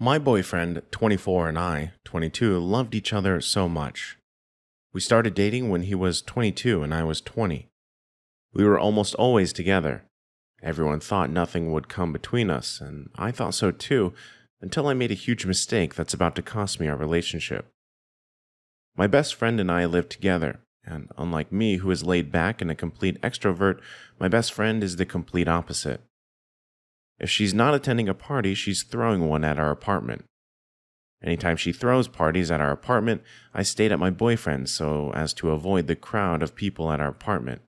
My boyfriend, 24, and I, 22, loved each other so much. We started dating when he was 22 and I was 20. We were almost always together. Everyone thought nothing would come between us, and I thought so too, until I made a huge mistake that's about to cost me our relationship. My best friend and I live together, and unlike me, who is laid back and a complete extrovert, my best friend is the complete opposite. If she's not attending a party, she's throwing one at our apartment. Anytime she throws parties at our apartment, I stayed at my boyfriend's so as to avoid the crowd of people at our apartment.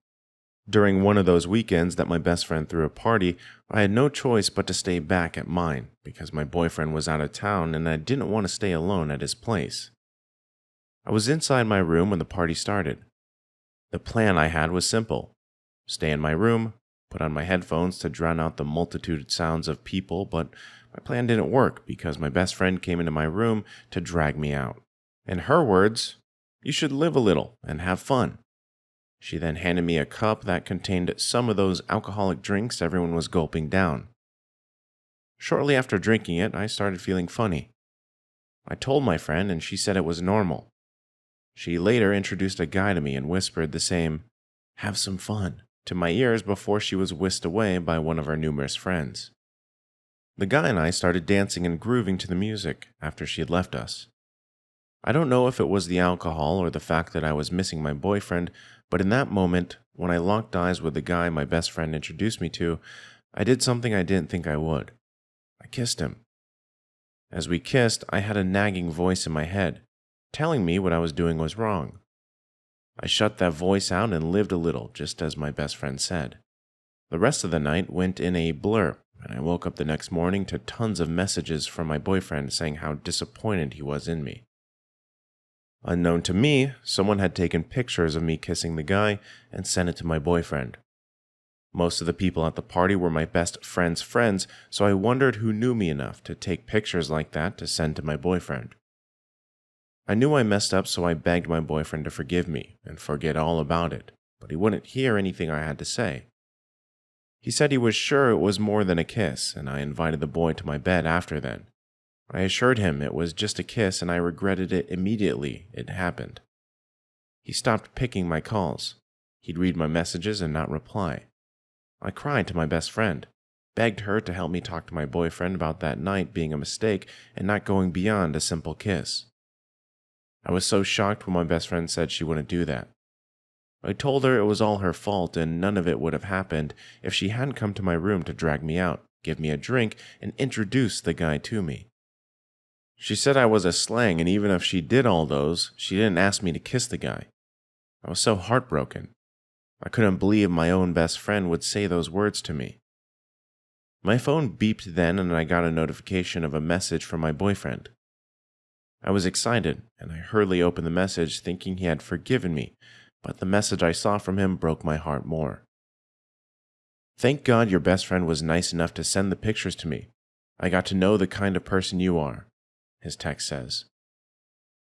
During one of those weekends that my best friend threw a party, I had no choice but to stay back at mine because my boyfriend was out of town and I didn't want to stay alone at his place. I was inside my room when the party started. The plan I had was simple: stay in my room, put on my headphones to drown out the multitude sounds of people, but my plan didn't work because my best friend came into my room to drag me out. In her words, "You should live a little and have fun." She then handed me a cup that contained some of those alcoholic drinks everyone was gulping down. Shortly after drinking it, I started feeling funny. I told my friend and she said it was normal. She later introduced a guy to me and whispered the same, "Have some fun," to my ears before she was whisked away by one of our numerous friends. The guy and I started dancing and grooving to the music after she had left us. I don't know if it was the alcohol or the fact that I was missing my boyfriend, but in that moment, when I locked eyes with the guy my best friend introduced me to, I did something I didn't think I would. I kissed him. As we kissed, I had a nagging voice in my head, telling me what I was doing was wrong. I shut that voice out and lived a little, just as my best friend said. The rest of the night went in a blur, and I woke up the next morning to tons of messages from my boyfriend saying how disappointed he was in me. Unknown to me, someone had taken pictures of me kissing the guy and sent it to my boyfriend. Most of the people at the party were my best friend's friends, so I wondered who knew me enough to take pictures like that to send to my boyfriend. I knew I messed up, so I begged my boyfriend to forgive me and forget all about it, but he wouldn't hear anything I had to say. He said he was sure it was more than a kiss, and I invited the boy to my bed after then. I assured him it was just a kiss and I regretted it immediately it happened. He stopped picking my calls. He'd read my messages and not reply. I cried to my best friend, begged her to help me talk to my boyfriend about that night being a mistake and not going beyond a simple kiss. I was so shocked when my best friend said she wouldn't do that. I told her it was all her fault and none of it would have happened if she hadn't come to my room to drag me out, give me a drink, and introduce the guy to me. She said I was a slang, and even if she did all those, she didn't ask me to kiss the guy. I was so heartbroken. I couldn't believe my own best friend would say those words to me. My phone beeped then, and I got a notification of a message from my boyfriend. I was excited, and I hurriedly opened the message thinking he had forgiven me, but the message I saw from him broke my heart more. "Thank God your best friend was nice enough to send the pictures to me. I got to know the kind of person you are," his text says.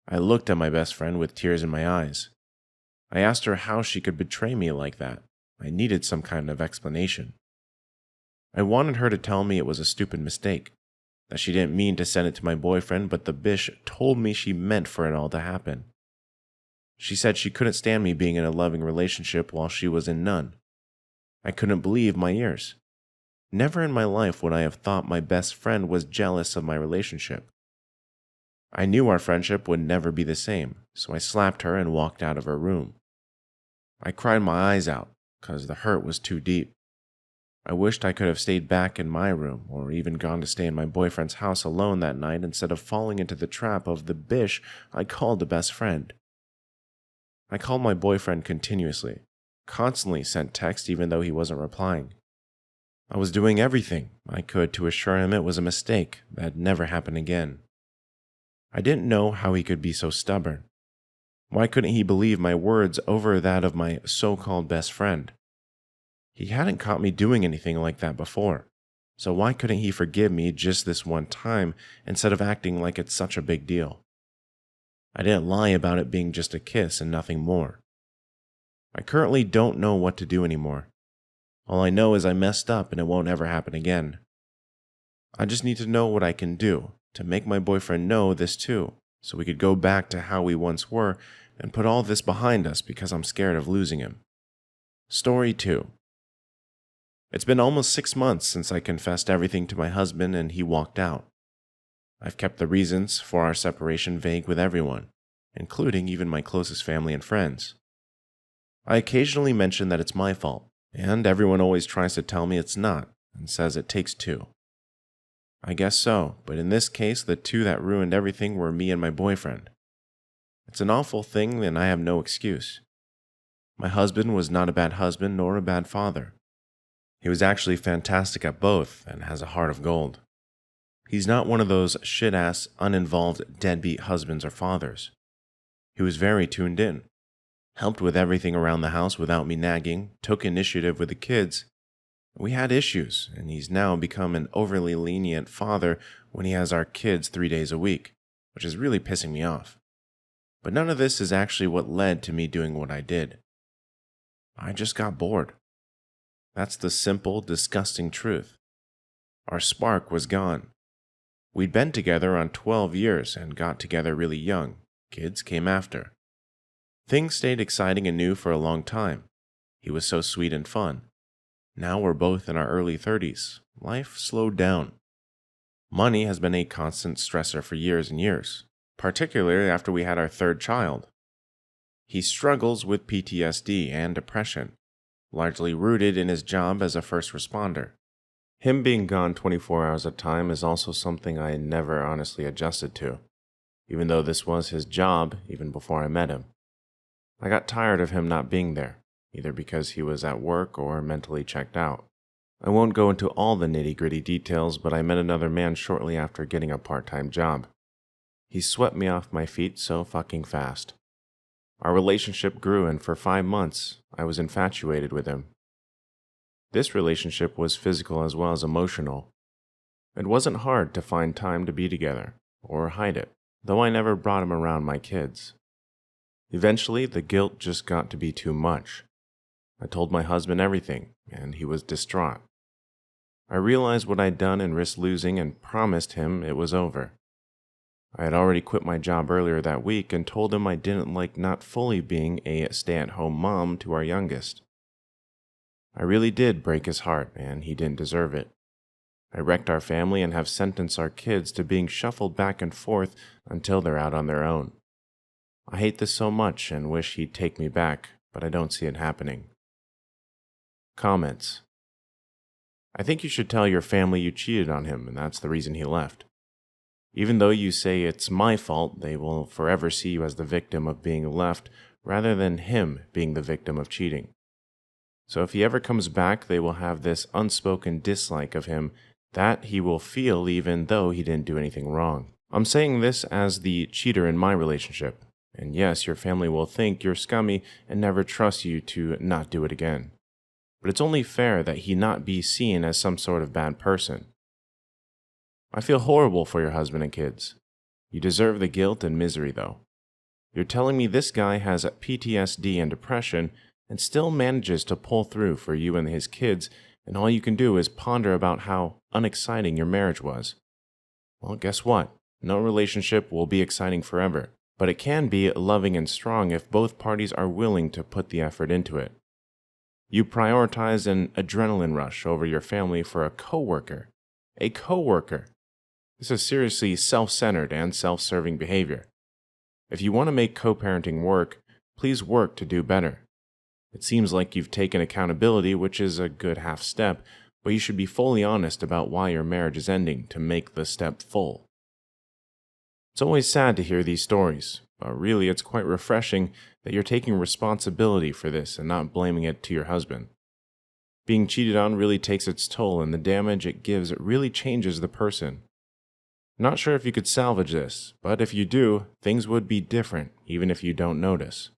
I looked at my best friend with tears in my eyes. I asked her how she could betray me like that. I needed some kind of explanation. I wanted her to tell me it was a stupid mistake, that she didn't mean to send it to my boyfriend, but the bitch told me she meant for it all to happen. She said she couldn't stand me being in a loving relationship while she was in none. I couldn't believe my ears. Never in my life would I have thought my best friend was jealous of my relationship. I knew our friendship would never be the same, so I slapped her and walked out of her room. I cried my eyes out, 'cause the hurt was too deep. I wished I could have stayed back in my room, or even gone to stay in my boyfriend's house alone that night instead of falling into the trap of the bish I called a best friend. I called my boyfriend continuously, constantly sent texts even though he wasn't replying. I was doing everything I could to assure him it was a mistake that never happened again. I didn't know how he could be so stubborn. Why couldn't he believe my words over that of my so-called best friend? He hadn't caught me doing anything like that before, so why couldn't he forgive me just this one time instead of acting like it's such a big deal? I didn't lie about it being just a kiss and nothing more. I currently don't know what to do anymore. All I know is I messed up and it won't ever happen again. I just need to know what I can do to make my boyfriend know this too, so we could go back to how we once were and put all this behind us because I'm scared of losing him. Story 2. It's been almost 6 months since I confessed everything to my husband and he walked out. I've kept the reasons for our separation vague with everyone, including even my closest family and friends. I occasionally mention that it's my fault, and everyone always tries to tell me it's not and says it takes two. I guess so, but in this case, the two that ruined everything were me and my boyfriend. It's an awful thing and I have no excuse. My husband was not a bad husband nor a bad father. He was actually fantastic at both and has a heart of gold. He's not one of those shit-ass, uninvolved, deadbeat husbands or fathers. He was very tuned in, helped with everything around the house without me nagging, took initiative with the kids. We had issues, and he's now become an overly lenient father when he has our kids 3 days a week, which is really pissing me off. But none of this is actually what led to me doing what I did. I just got bored. That's the simple, disgusting truth. Our spark was gone. We'd been together on 12 years and got together really young. Kids came after. Things stayed exciting and new for a long time. He was so sweet and fun. Now we're both in our early 30s. Life slowed down. Money has been a constant stressor for years and years, particularly after we had our third child. He struggles with PTSD and depression, largely rooted in his job as a first responder. Him being gone 24 hours at a time is also something I never honestly adjusted to, even though this was his job even before I met him. I got tired of him not being there, either because he was at work or mentally checked out. I won't go into all the nitty-gritty details, but I met another man shortly after getting a part-time job. He swept me off my feet so fucking fast. Our relationship grew, and for 5 months, I was infatuated with him. This relationship was physical as well as emotional. It wasn't hard to find time to be together, or hide it, though I never brought him around my kids. Eventually, the guilt just got to be too much. I told my husband everything, and he was distraught. I realized what I'd done and risked losing and promised him it was over. I had already quit my job earlier that week and told him I didn't like not fully being a stay-at-home mom to our youngest. I really did break his heart, and he didn't deserve it. I wrecked our family and have sentenced our kids to being shuffled back and forth until they're out on their own. I hate this so much and wish he'd take me back, but I don't see it happening. Comments. I think you should tell your family you cheated on him and that's the reason he left. Even though you say it's my fault, they will forever see you as the victim of being left rather than him being the victim of cheating. So if he ever comes back, they will have this unspoken dislike of him that he will feel even though he didn't do anything wrong. I'm saying this as the cheater in my relationship. And yes, your family will think you're scummy and never trust you to not do it again. But it's only fair that he not be seen as some sort of bad person. I feel horrible for your husband and kids. You deserve the guilt and misery, though. You're telling me this guy has PTSD and depression and still manages to pull through for you and his kids, and all you can do is ponder about how unexciting your marriage was. Well, guess what? No relationship will be exciting forever, but it can be loving and strong if both parties are willing to put the effort into it. You prioritize an adrenaline rush over your family for a coworker. A coworker. This is seriously self-centered and self-serving behavior. If you want to make co-parenting work, please work to do better. It seems like you've taken accountability, which is a good half step, but you should be fully honest about why your marriage is ending to make the step full. It's always sad to hear these stories, but really it's quite refreshing that you're taking responsibility for this and not blaming it to your husband. Being cheated on really takes its toll, and the damage it gives really changes the person. Not sure if you could salvage this, but if you do, things would be different, even if you don't notice.